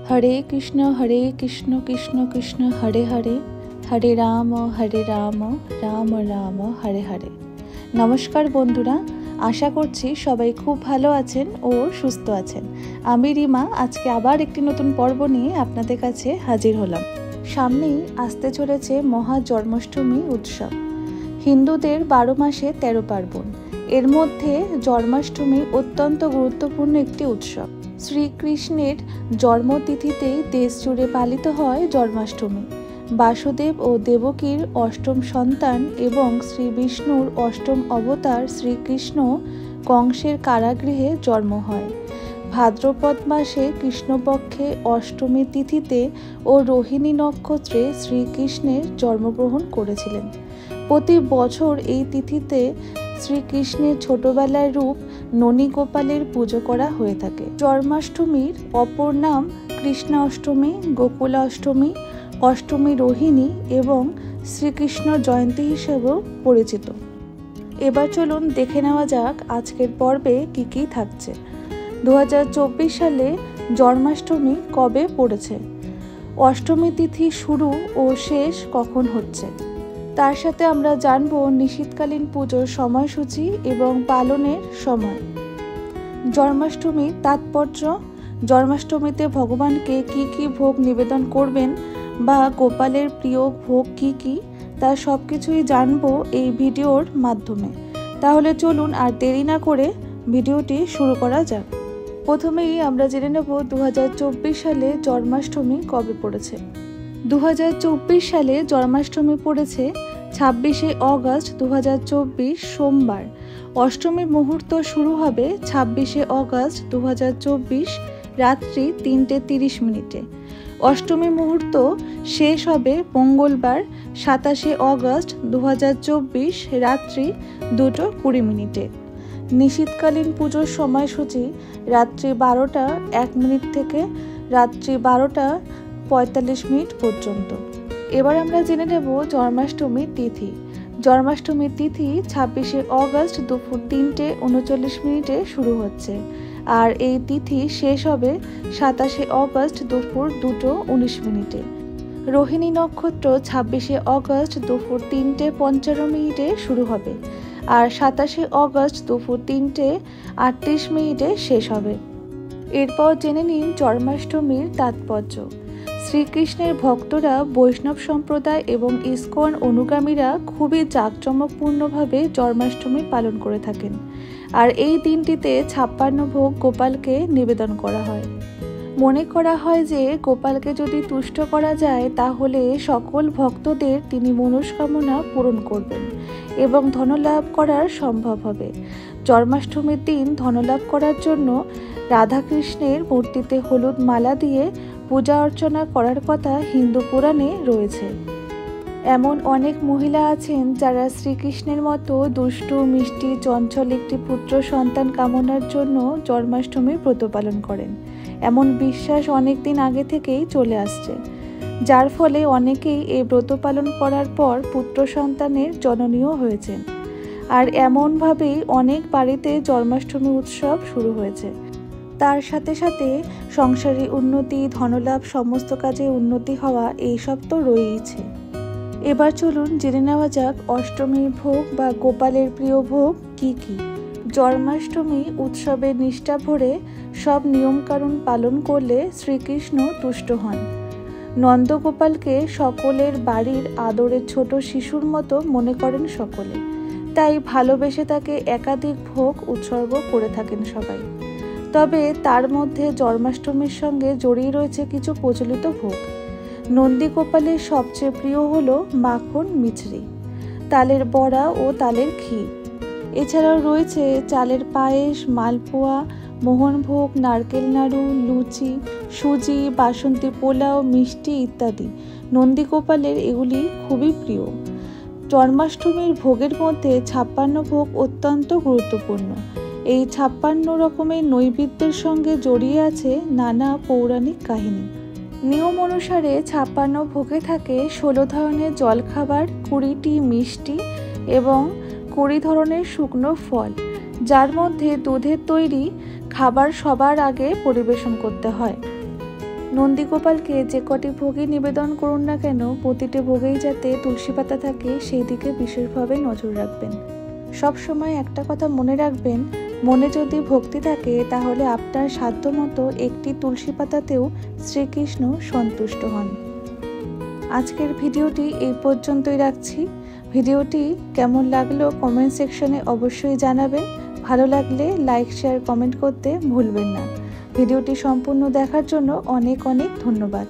हरे कृष्ण कृष्ण कृष्ण हरे हरे, हरे राम राम राम हरे हरे। नमस्कार बंधुरा, आशा करছি সবাই খুব ভালো আছেন ও সুস্থ আছেন। আমি রিমা আজকে আবার একটি নতুন পর্ব নিয়ে আপনাদের কাছে হাজির হলাম। সামনেই আসতে চলেছে মহা জন্মাষ্টমী উৎসব। হিন্দুদের 12 মাসে 13 পার্বণ, এর মধ্যে জন্মাষ্টমী অত্যন্ত গুরুত্বপূর্ণ একটি উৎসব। শ্রীকৃষ্ণের জন্মতিথিতেই দেশ জুড়ে পালিত হয় জন্মাষ্টমী। বাসুদেব ও দেবকীর অষ্টম সন্তান এবং শ্রী বিষ্ণুর অষ্টম অবতার শ্রীকৃষ্ণ কংসের কারাগৃহে জন্ম হয়। ভাদ্রপদ মাসে কৃষ্ণপক্ষে অষ্টমী তিথিতে ও রোহিণী নক্ষত্রে শ্রীকৃষ্ণের জন্মগ্রহণ করেছিলেন। প্রতি বছর এই তিথিতে শ্রীকৃষ্ণের ছোটবেলার রূপ ননীগোপালের পুজো করা হয়ে থাকে। জন্মাষ্টমীর অপর নাম কৃষ্ণাষ্টমী, গোকুলাষ্টমী, অষ্টমী রোহিণী এবং শ্রীকৃষ্ণ জয়ন্তী হিসেবেও পরিচিত। এবার চলুন দেখে নেওয়া যাক আজকের পর্বে কি কি থাকছে। 2024 সালে জন্মাষ্টমী কবে পড়েছে, অষ্টমী তিথি শুরু ও শেষ কখন হচ্ছে, তার সাথে আমরা জানব নিশীথকালীন পুজোর সময়সূচি এবং পালনের সময়। জন্মাষ্টমীর তাৎপর্য, জন্মাষ্টমীতে ভগবানকে কি কি ভোগ নিবেদন করবেন বা গোপালের প্রিয় ভোগ কি কি, তা সব কিছুই জানবো এই ভিডিওর মাধ্যমে। তাহলে চলুন আর দেরি না করে ভিডিওটি শুরু করা যাক। প্রথমেই আমরা জেনে নেব 2024 সালে জন্মাষ্টমী কবে পড়েছে। 2024 সালে জন্মাষ্টমী পড়েছে 26শে অগস্ট 2024 সোমবার। অষ্টমীর মুহূর্ত শুরু হবে 26শে অগস্ট 2024 রাত্রি 3:30 মিনিটে। অষ্টমী মুহূর্ত শেষ হবে মঙ্গলবার 27শে অগস্ট 2024 রাত্রি 2:20 মিনিটে। নিশীথকালীন পুজোর সময়সূচি রাত্রি 12টা 1 মিনিট থেকে রাত্রি 12টা 45 মিনিট পর্যন্ত। এবার আমরা জেনে নেব জন্মাষ্টমীর তিথি। জন্মাষ্টমীর তিথি 26শে অগস্ট দুপুর 3:39 মিনিটে শুরু হচ্ছে, আর এই তিথি শেষ হবে 27শে অগস্ট দুপুর 2:19 মিনিটে। রোহিণী নক্ষত্র 26শে অগস্ট দুপুর 3:55 মিনিটে শুরু হবে, আর 27শে অগস্ট দুপুর 3:38 মিনিটে শেষ হবে। এরপর জেনে নিন জন্মাষ্টমীর তাৎপর্য। শ্রীকৃষ্ণের ভক্তরা, বৈষ্ণব সম্প্রদায় এবং ইস্কন অনুগামীরা খুবই জাঁকজমকপূর্ণভাবে জন্মাষ্টমী পালন করে থাকেন, আর এই দিনটিতে 56 ভোগ গোপালকে নিবেদন করা হয়। মনে করা হয় যে গোপালকে যদি তুষ্ট করা যায় তাহলে সকল ভক্তদের তিনি মনস্কামনা পূরণ করবেন এবং ধনলাভ করার সম্ভব হবে। জন্মাষ্টমীর দিন ধনলাভ করার জন্য রাধাকৃষ্ণের মূর্তিতে হলুদ মালা দিয়ে পূজা অর্চনা করার কথা হিন্দু পুরাণে রয়েছে। এমন অনেক মহিলা আছেন যারা শ্রীকৃষ্ণের মতো দুষ্টু, মিষ্টি, চঞ্চল একটি পুত্র সন্তান কামনার জন্য জন্মাষ্টমীর ব্রত পালন করেন। এমন বিশ্বাস অনেক দিন আগে থেকেই চলে আসছে, যার ফলে অনেকেই এই ব্রত পালন করার পর পুত্র সন্তানের জননীয় হয়েছেন। আর এমনভাবেই অনেক বাড়িতে জন্মাষ্টমী উৎসব শুরু হয়েছে। তার সাথে সাথে সংসারে উন্নতি, ধনলাভ, সমস্ত কাজে উন্নতি হওয়া, এইসব তো রয়েইছে। এবার চলুন জেনে নেওয়া যাক অষ্টমীর ভোগ বা গোপালের প্রিয় ভোগ কি কি। জন্মাষ্টমী উৎসবে নিষ্ঠা ভরে সব নিয়মকানুন পালন করলে শ্রীকৃষ্ণ তুষ্ট হন। নন্দগোপালকে সকলের বাড়ির আদরের ছোট শিশুর মতো মনে করেন সকলে, তাই ভালোবেসে তাকে একাধিক ভোগ উৎসর্গ করে থাকেন সবাই। তবে তার মধ্যে জন্মাষ্টমীর সঙ্গে জড়িয়ে রয়েছে কিছু প্রচলিত ভোগ। নন্দীগোপালের সবচেয়ে প্রিয় হলো মাখন মিছরি, তালের বড়া ও তালের ক্ষীর। এছাড়াও রয়েছে চালের পায়েস, মালপোয়া, মোহনভোগ, নারকেল নাড়ু, লুচি, সুজি, বাসন্তী পোলাও, মিষ্টি ইত্যাদি। নন্দীগোপালের এগুলি খুবই প্রিয়। জন্মাষ্টমীর ভোগের মধ্যে 56 ভোগ অত্যন্ত গুরুত্বপূর্ণ। এই 56 রকমের নৈবেদ্যের সঙ্গে জড়িয়ে আছে নানা পৌরাণিক কাহিনী। নিয়ম অনুসারে 56 ভোগে থাকে 16 ধরনের জলখাবার, 20টি মিষ্টি এবং 20 ধরনের শুকনো ফল, যার মধ্যে দুধের তৈরি খাবার সবার আগে পরিবেশন করতে হয়। নন্দীগোপালকে যে কটি ভোগই নিবেদন করুন না কেন, প্রতিটি ভোগেই যাতে তুলসী পাতা থাকে সেই দিকে বিশেষভাবে নজর রাখবেন। সব সময় একটা কথা মনে রাখবেন, মনে যদি ভক্তি থাকে তাহলে আপনার সাধ্যমতো একটি তুলসী পাতাতেও শ্রীকৃষ্ণ সন্তুষ্ট হন। আজকের ভিডিওটি এই পর্যন্তই রাখছি। ভিডিওটি কেমন লাগলো কমেন্ট সেকশনে অবশ্যই জানাবেন। ভালো লাগলে লাইক, শেয়ার, কমেন্ট করতে ভুলবেন না। ভিডিওটি সম্পূর্ণ দেখার জন্য অনেক অনেক ধন্যবাদ।